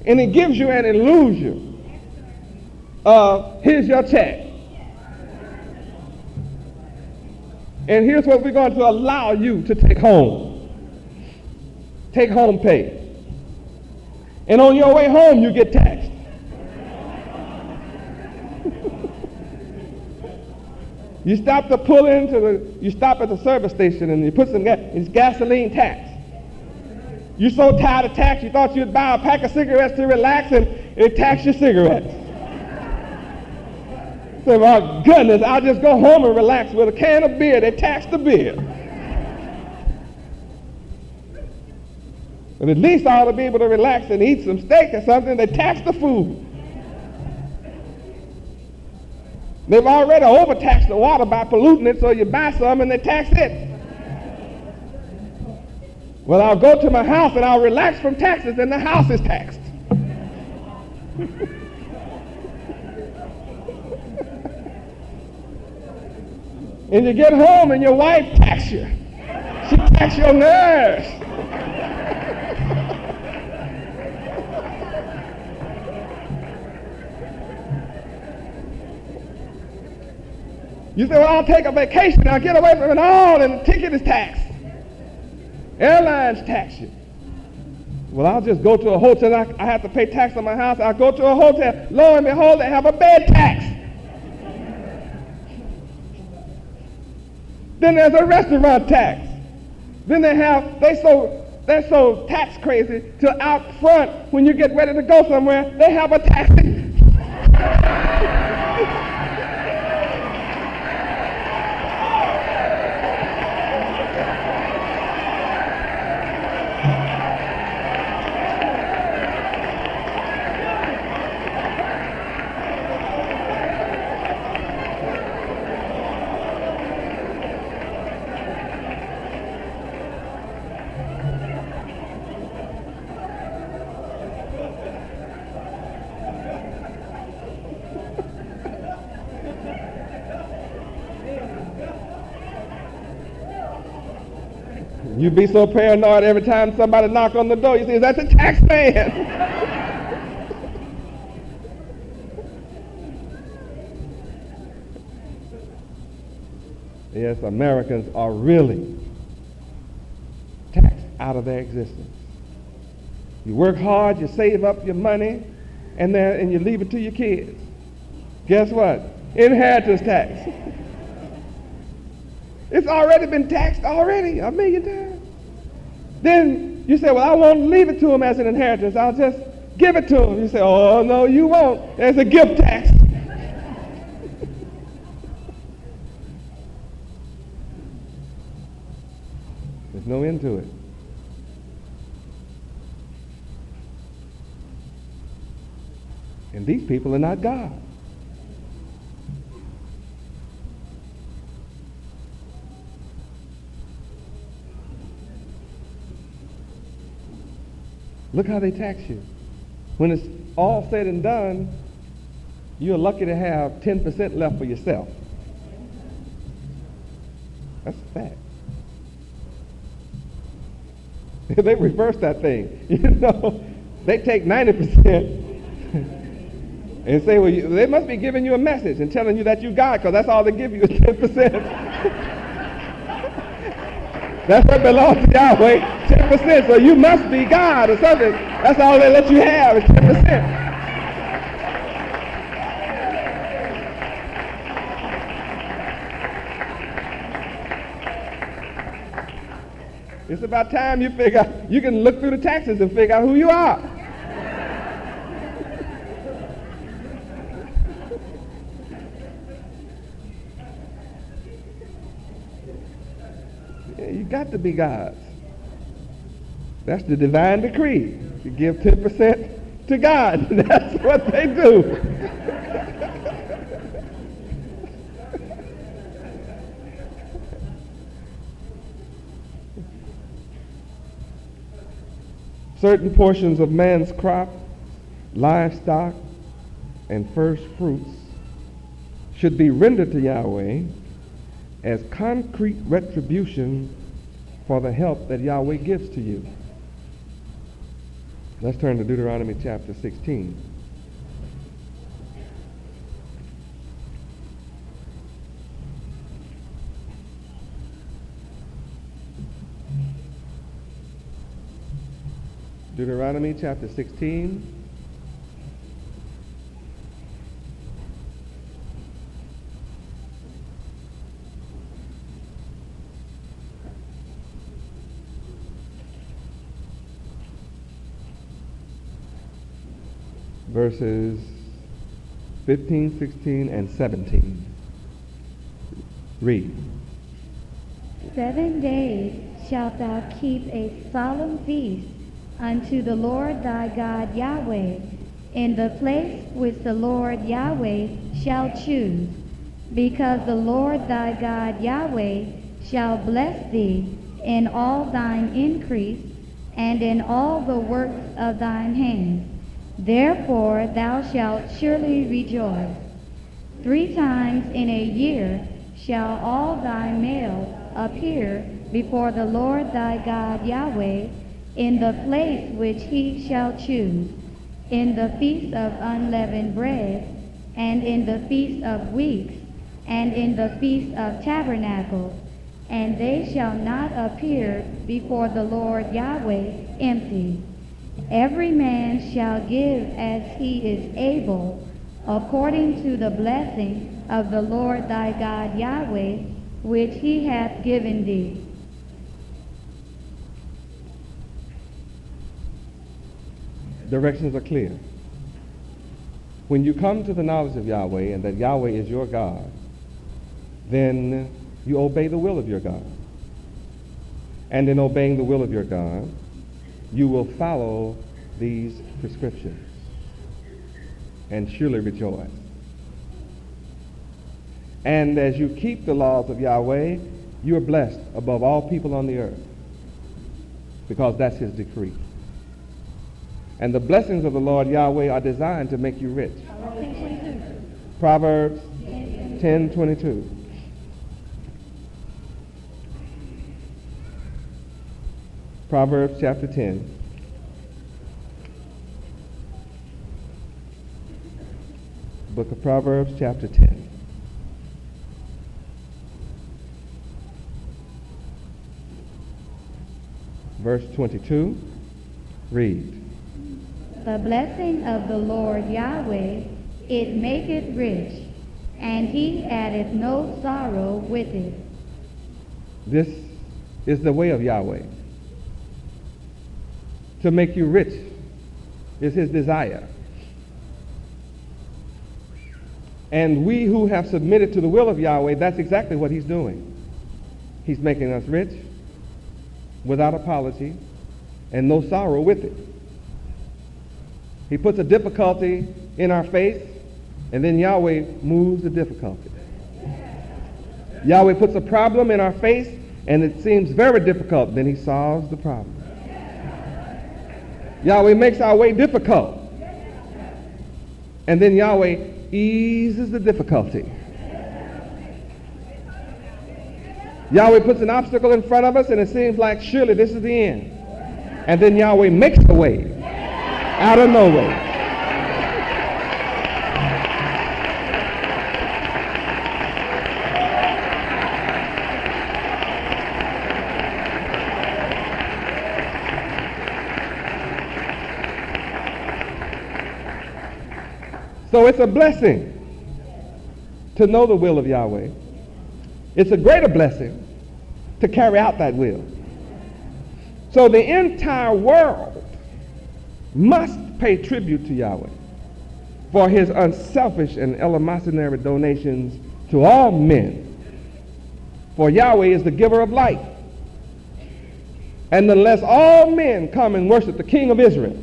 And it gives you an illusion of, here's your check. And here's what we're going to allow you to take home. Take home pay. And on your way home, you get taxed. You stop to pull you stop at the service station and you put some gas, it's gasoline tax. You're so tired of tax, you thought you'd buy a pack of cigarettes to relax and it tax your cigarettes. Say, my goodness, I'll just go home and relax with a can of beer. They tax the beer. But at least I ought to be able to relax and eat some steak or something. They tax the food. They've already overtaxed the water by polluting it, so you buy some and they tax it. Well, I'll go to my house and I'll relax from taxes and the house is taxed. And you get home and your wife tax you. She tax your nerves. You say, well, I'll take a vacation. I'll get away from it all, and the ticket is taxed. Airlines tax you. Well, I'll just go to a hotel. I have to pay tax on my house. I'll go to a hotel. Lo and behold, they have a bed tax. Then there's a restaurant tax. Then they're so tax crazy till out front, when you get ready to go somewhere, they have a taxi. You be so paranoid every time somebody knock on the door. You say, that's a tax man. Yes, Americans are really taxed out of their existence. You work hard, you save up your money, and you leave it to your kids. Guess what? Inheritance tax. It's already been taxed already 1,000,000 times. Then you say, well, I won't leave it to them as an inheritance. I'll just give it to them. You say, oh, no, you won't. There's a gift tax. There's no end to it. And these people are not God. Look how they tax you. When it's all said and done, you're lucky to have 10% left for yourself. That's a fact. They reverse that thing. You know, they take 90% and say, well, they must be giving you a message and telling you that you God, because that's all they give you is 10%. That's what belongs to Yahweh, 10%. So you must be God or something. That's all they let you have is 10%. It's about time you figure out, you can look through the taxes and figure out who you are. You got to be God's. That's the divine decree. You give 10% to God. That's what they do. Certain portions of man's crop, livestock, and first fruits should be rendered to Yahweh as concrete retribution for the help that Yahweh gives to you. Let's turn to Deuteronomy chapter 16. Deuteronomy chapter 16. Verses 15, 16, and 17. Read. 7 days shalt thou keep a solemn feast unto the Lord thy God Yahweh, in the place which the Lord Yahweh shall choose, because the Lord thy God Yahweh shall bless thee in all thine increase, and in all the works of thine hands. Therefore thou shalt surely rejoice. 3 times in a year shall all thy male appear before the Lord thy God Yahweh in the place which he shall choose, in the feast of unleavened bread, and in the feast of weeks, and in the feast of tabernacles, and they shall not appear before the Lord Yahweh empty. Every man shall give as he is able, according to the blessing of the Lord thy God Yahweh, which he hath given thee. Directions are clear. When you come to the knowledge of Yahweh and that Yahweh is your God, then you obey the will of your God. And in obeying the will of your God, you will follow these prescriptions and surely rejoice. And as you keep the laws of Yahweh, you are blessed above all people on the earth, because that's his decree. And the blessings of the Lord Yahweh are designed to make you rich. Proverbs 10:22. Proverbs chapter 10. Book of Proverbs chapter 10. Verse 22. Read. The blessing of the Lord Yahweh, it maketh rich, and he addeth no sorrow with it. This is the way of Yahweh. To make you rich is his desire. And we who have submitted to the will of Yahweh, that's exactly what he's doing. He's making us rich without apology and no sorrow with it. He puts a difficulty in our face, and then Yahweh moves the difficulty. Yahweh puts a problem in our face, and it seems very difficult. Then he solves the problem. Yahweh makes our way difficult, and then Yahweh eases the difficulty. Yahweh puts an obstacle in front of us, and it seems like surely this is the end. And then Yahweh makes a way out of no way. So it's a blessing to know the will of Yahweh. It's a greater blessing to carry out that will. So the entire world must pay tribute to Yahweh for his unselfish and eleemosynary donations to all men. For Yahweh is the giver of life. And unless all men come and worship the King of Israel,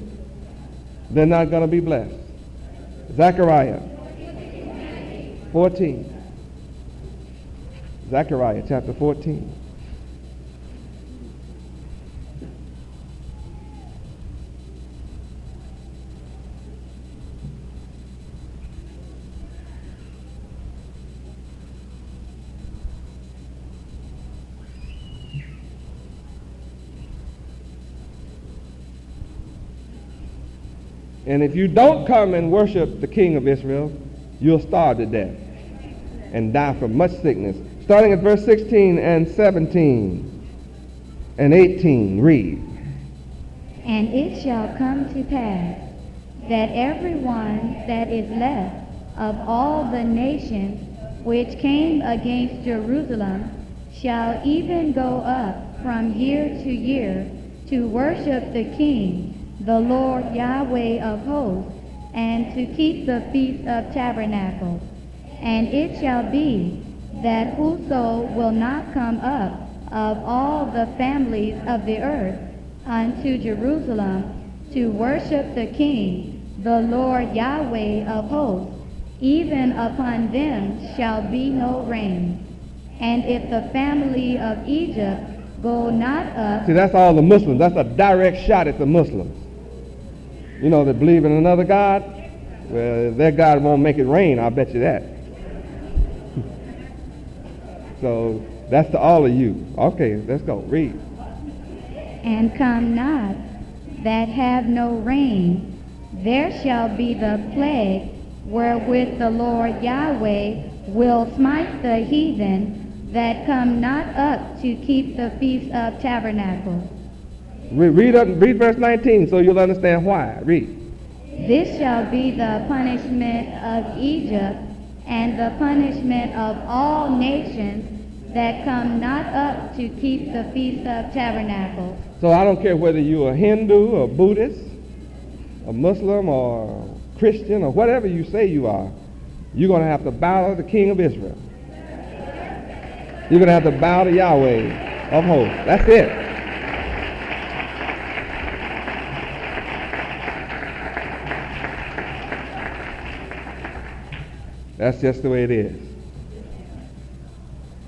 they're not going to be blessed. Zechariah 14. Zechariah chapter 14. And if you don't come and worship the King of Israel, you'll starve to death and die from much sickness. Starting at verse 16 and 17 and 18, read. And it shall come to pass that everyone that is left of all the nations which came against Jerusalem shall even go up from year to year to worship the King, the Lord Yahweh of hosts, and to keep the Feast of Tabernacles. And it shall be that whoso will not come up of all the families of the earth unto Jerusalem to worship the King, the Lord Yahweh of hosts, even upon them shall be no rain. And if the family of Egypt go not up... See, that's all the Muslims. That's a direct shot at the Muslims. You know, that believe in another God? Well, their God won't make it rain, I'll bet you that. So, that's to all of you. Okay, let's go. Read. And come not, that have no rain, there shall be the plague wherewith the Lord Yahweh will smite the heathen that come not up to keep the Feast of Tabernacles. Read verse 19 so you'll understand why. Read. This shall be the punishment of Egypt and the punishment of all nations that come not up to keep the Feast of Tabernacles. So I don't care whether you're a Hindu or Buddhist, a Muslim or Christian or whatever you say you are, you're going to have to bow to the King of Israel. You're going to have to bow to Yahweh of hosts. That's it. That's just the way it is.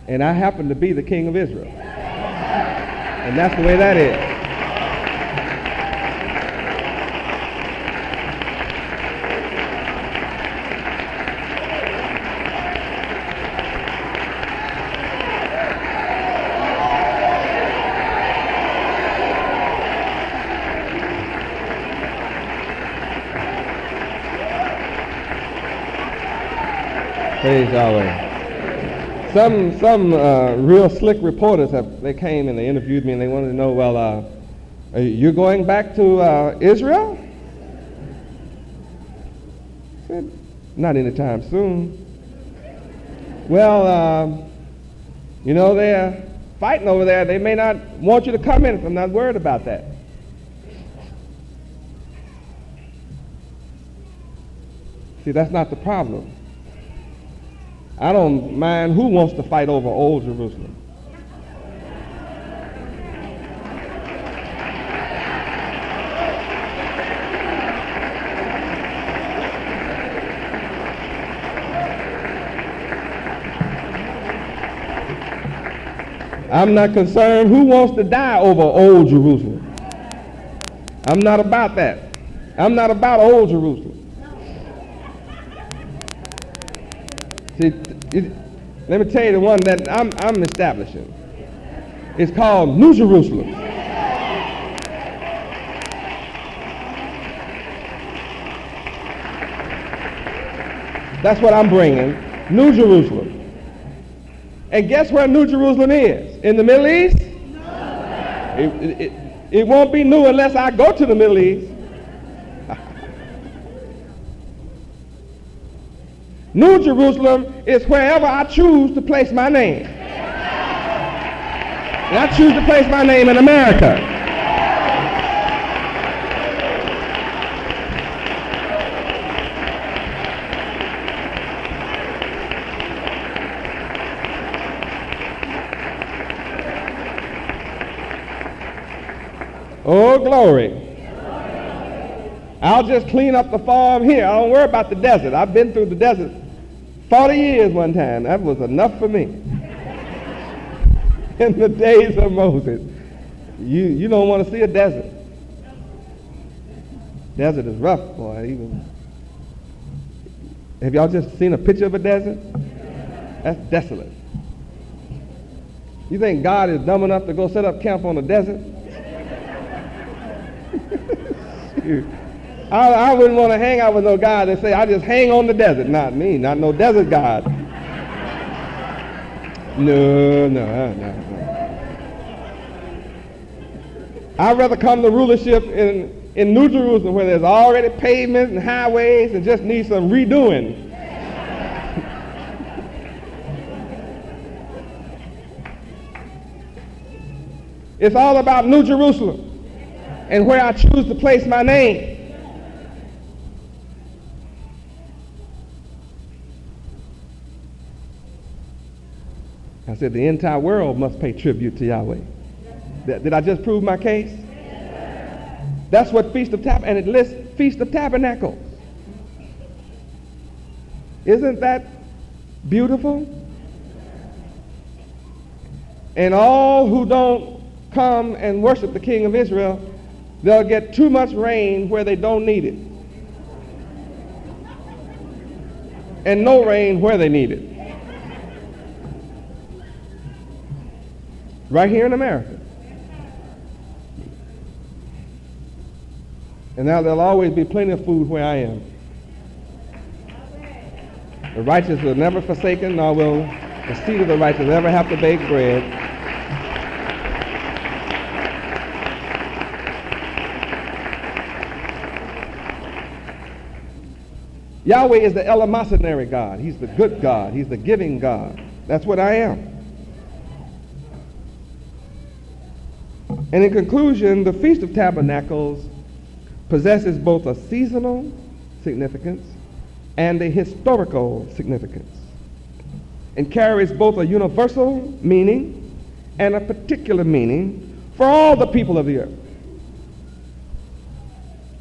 And I happen to be the King of Israel. And that's the way that is. Praise Yahweh. Some real slick reporters they came and they interviewed me and they wanted to know, well, you're going back to Israel? I said, not anytime soon. Well, you know, they're fighting over there. They may not want you to come in. I'm not worried about that. See, that's not the problem. I don't mind who wants to fight over Old Jerusalem. I'm not concerned who wants to die over Old Jerusalem. I'm not about that. I'm not about Old Jerusalem. See, let me tell you the one that I'm establishing. It's called New Jerusalem. That's what I'm bringing, New Jerusalem. And guess where New Jerusalem is? In the Middle East? No. It won't be new unless I go to the Middle East. New Jerusalem is wherever I choose to place my name. And I choose to place my name in America. Oh, glory. I'll just clean up the farm here. I don't worry about the desert. I've been through the desert 40 years one time. That was enough for me. In the days of Moses. You don't want to see a desert. Desert is rough, boy. Have y'all just seen a picture of a desert? That's desolate. You think God is dumb enough to go set up camp on a desert? I wouldn't want to hang out with no guy that say, I just hang on the desert. Not me, not no desert God. No. I'd rather come to rulership in New Jerusalem where there's already pavements and highways and just need some redoing. It's all about New Jerusalem and where I choose to place my name. I said the entire world must pay tribute to Yahweh. Did I just prove my case? That's what Feast of Tabernacles, and it lists Feast of Tabernacles. Isn't that beautiful? And all who don't come and worship the King of Israel, they'll get too much rain where they don't need it. And no rain where they need it. Right here in America. And now there'll always be plenty of food where I am. The righteous will never forsaken, nor will the seed of the righteous ever have to bake bread. Yahweh is the eleemosynary God. He's the good God. He's the giving God. That's what I am. And in conclusion, the Feast of Tabernacles possesses both a seasonal significance and a historical significance, and carries both a universal meaning and a particular meaning for all the people of the earth.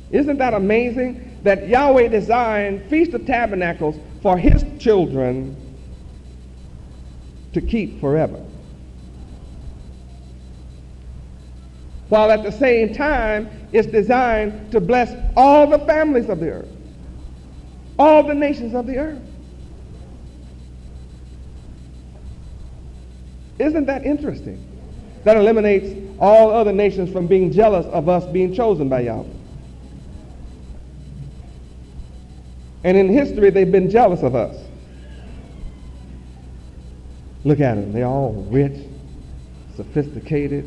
Isn't that amazing that Yahweh designed Feast of Tabernacles for his children to keep forever, while at the same time it's designed to bless all the families of the earth, all the nations of the earth. Isn't that interesting? That eliminates all other nations from being jealous of us being chosen by Yahweh. And in history, they've been jealous of us. Look at them. They're all rich, sophisticated,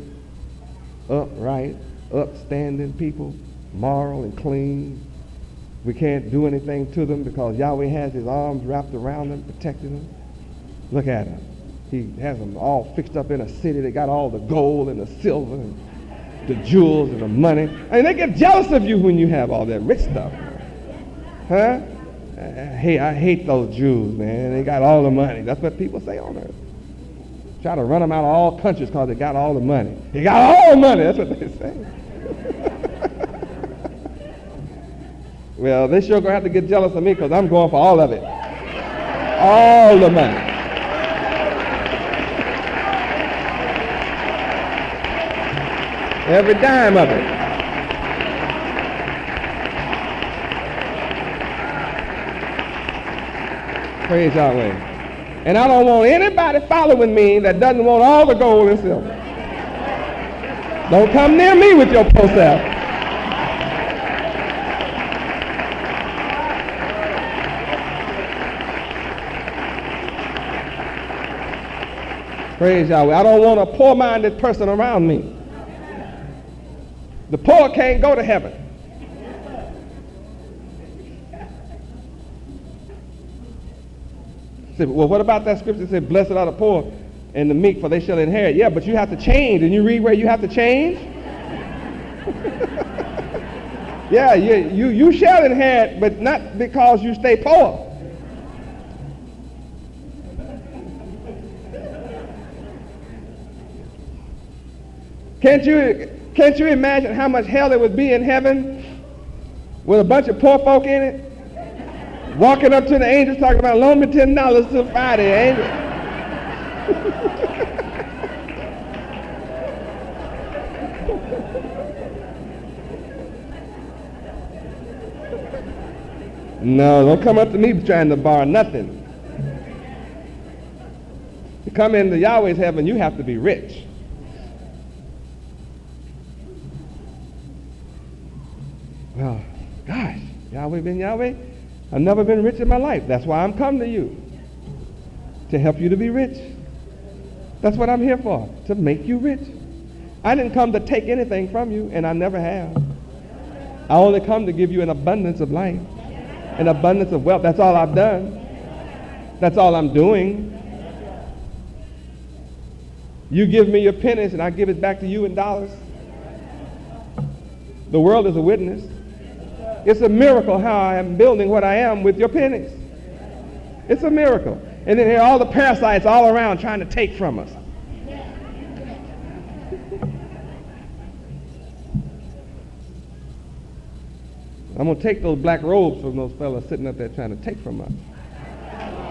upright, upstanding people, moral and clean. We can't do anything to them because Yahweh has his arms wrapped around them, protecting them. Look at him. He has them all fixed up in a city. They got all the gold and the silver and the jewels and the money. I mean, they get jealous of you when you have all that rich stuff. Huh? I hate those Jews, man. They got all the money. That's what people say on earth. Try to run them out of all countries because they got all the money. They got all the money. That's what they say. Well, they sure going to have to get jealous of me because I'm going for all of it. All the money. Every dime of it. Praise Yahweh. And I don't want anybody following me that doesn't want all the gold and silver. Don't come near me with your poor self. Praise Yahweh. I don't want a poor-minded person around me. The poor can't go to heaven. Say, well, what about that scripture that said, blessed are the poor and the meek, for they shall inherit? Yeah, but you have to change. And you read where you have to change? Yeah, you shall inherit, but not because you stay poor. Can't you imagine how much hell there would be in heaven with a bunch of poor folk in it? Walking up to the angels talking about, loan me $10 till Friday, angel. No, don't come up to me trying to borrow nothing. To come into Yahweh's heaven, you have to be rich. Well, Gosh, Yahweh been Yahweh? I've never been rich in my life. That's why I'm coming to you, to help you to be rich. That's what I'm here for, to make you rich. I didn't come to take anything from you, and I never have. I only come to give you an abundance of life, an abundance of wealth. That's all I've done. That's all I'm doing. You give me your pennies, and I give it back to you in dollars. The world is a witness. It's a miracle how I am building what I am with your pennies. It's a miracle. And then here are all the parasites all around trying to take from us. I'm going to take those black robes from those fellas sitting up there trying to take from us.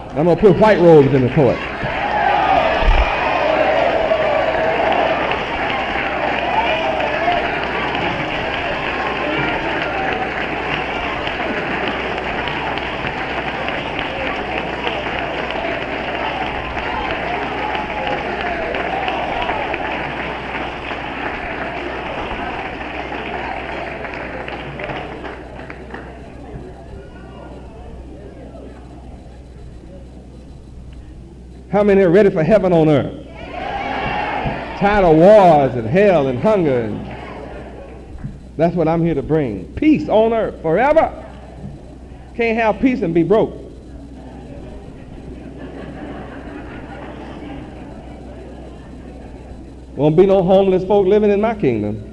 I'm going to put white robes in the court. How many are ready for heaven on earth? Tired of wars and hell and hunger. And that's what I'm here to bring. Peace on earth forever. Can't have peace and be broke. Won't be no homeless folk living in my kingdom.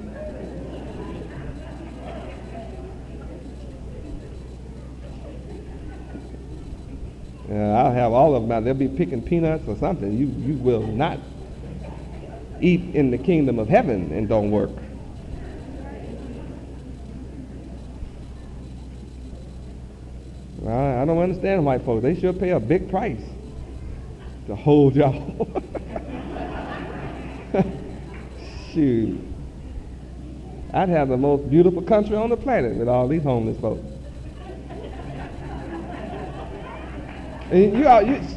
I'll have all of them out. They'll be picking peanuts or something. You will not eat in the kingdom of heaven and don't work. I don't understand white folks. They should pay a big price to hold y'all. Shoot. I'd have the most beautiful country on the planet with all these homeless folks.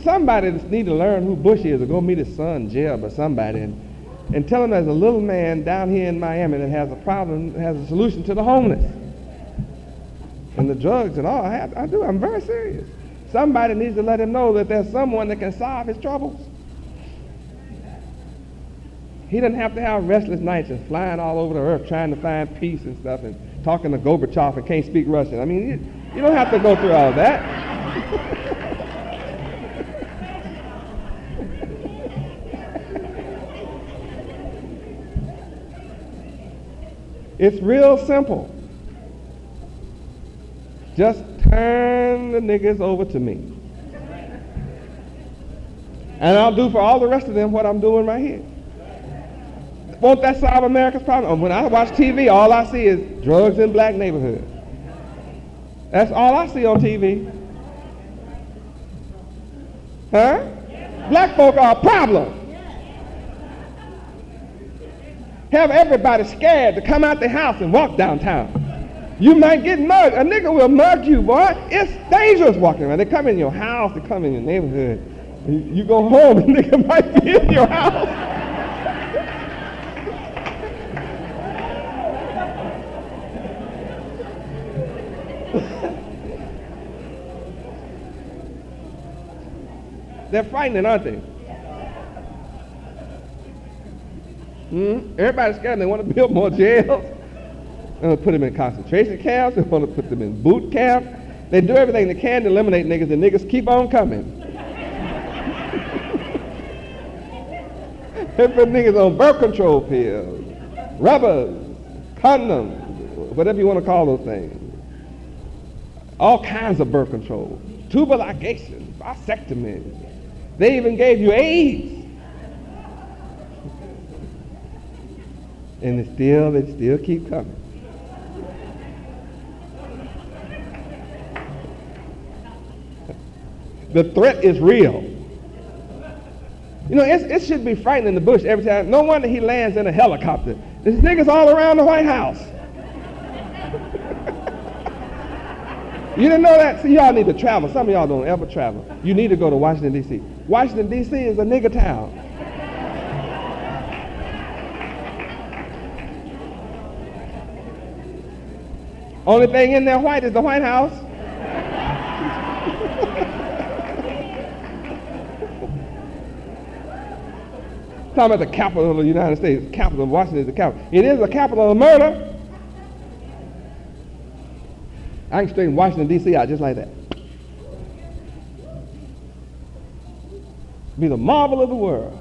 Somebody need to learn who Bush is, or go meet his son Jeb or somebody, and tell him there's a little man down here in Miami that has a problem, has a solution to the homeless and the drugs and all. I'm very serious. Somebody needs to let him know that there's someone that can solve his troubles. He doesn't have to have restless nights and flying all over the earth trying to find peace and stuff and talking to Gorbachev and can't speak Russian. I mean, you don't have to go through all that. It's real simple. Just turn the niggas over to me. And I'll do for all the rest of them what I'm doing right here. Won't that solve America's problem? When I watch TV, all I see is drugs in black neighborhoods. That's all I see on TV. Huh? Black folk are a problem. Have everybody scared to come out the house and walk downtown. You might get mugged. A nigga will mug you, boy. It's dangerous walking around. They come in your house, they come in your neighborhood. You go home, and nigga might be in your house. They're frightening, aren't they? Everybody's scared. They want to build more jails. They want to put them in concentration camps. They want to put them in boot camp. They do everything they can to eliminate niggas, and niggas keep on coming. They put niggas on birth control pills, rubbers, condoms, whatever you want to call those things. All kinds of birth control, tubal ligation, vasectomy. They even gave you AIDS. And they still keep coming. The threat is real. You know, it should be frightening the bush every time. No wonder he lands in a helicopter. There's niggas all around the White House. You didn't know that? See, y'all need to travel. Some of y'all don't ever travel. You need to go to Washington, D.C. Washington, D.C. is a nigger town. Only thing in there white is the White House. Talking about the capital of the United States. Capital of Washington is the capital. It is the capital of murder. I can straighten Washington, D.C. out just like that. Be the marvel of the world.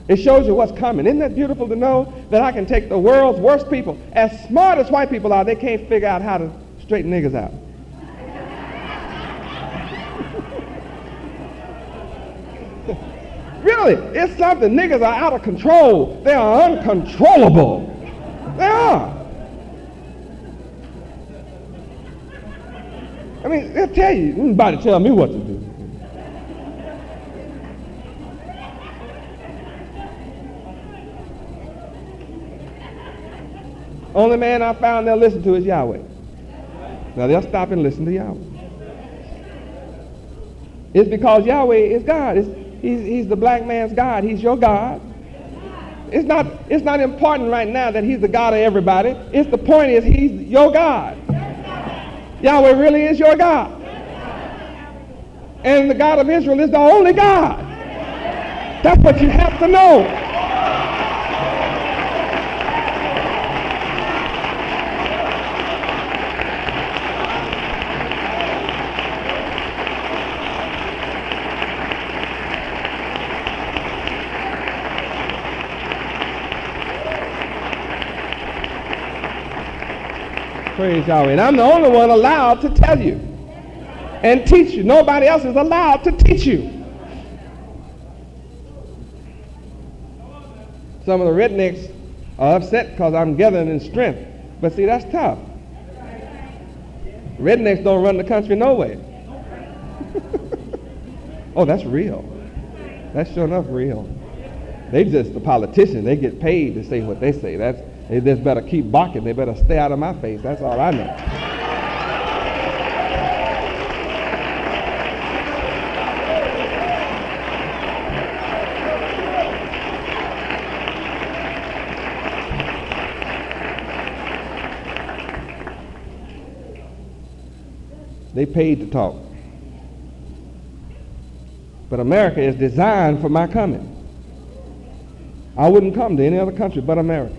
It shows you what's coming. Isn't that beautiful to know that I can take the world's worst people, as smart as white people are, they can't figure out how to straighten niggas out. Really, it's something. Niggas are out of control. They are uncontrollable. They are. I mean, they'll tell you. Nobody tell me what to do. Only man I found they'll listen to is Yahweh. Now they'll stop and listen to Yahweh. It's because Yahweh is God. He's the black man's God. He's your God. It's not important right now that he's the God of everybody. It's the point is he's your God. Yahweh really is your God. And the God of Israel is the only God. That's what you have to know. Praise Yahweh. And I'm the only one allowed to tell you and teach you. Nobody else is allowed to teach you. Some of the rednecks are upset because I'm gathering in strength. But see, that's tough. Rednecks don't run the country no way. Oh, that's real. That's sure enough real. They just the politicians. They get paid to say what they say. They just better keep barking. They better stay out of my face. That's all I know. They paid to talk. But America is designed for my coming. I wouldn't come to any other country but America.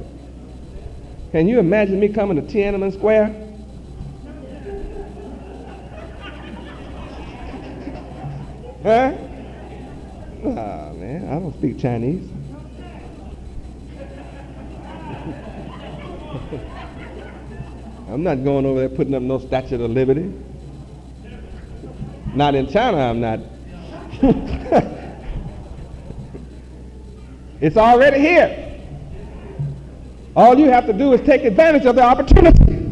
Can you imagine me coming to Tiananmen Square? Huh? Nah, man, I don't speak Chinese. I'm not going over there putting up no Statue of Liberty. Not in China, I'm not. It's already here. All you have to do is take advantage of the opportunity.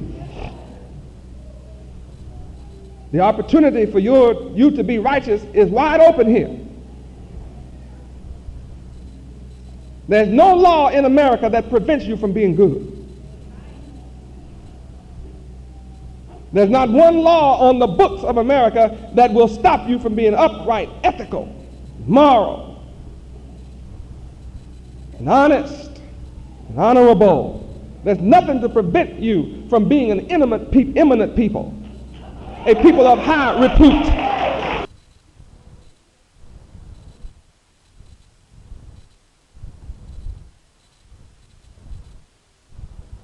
The opportunity for you to be righteous is wide open here. There's no law in America that prevents you from being good. There's not one law on the books of America that will stop you from being upright, ethical, moral, and honest, and honorable. There's nothing to prevent you from being an eminent people, a people of high repute.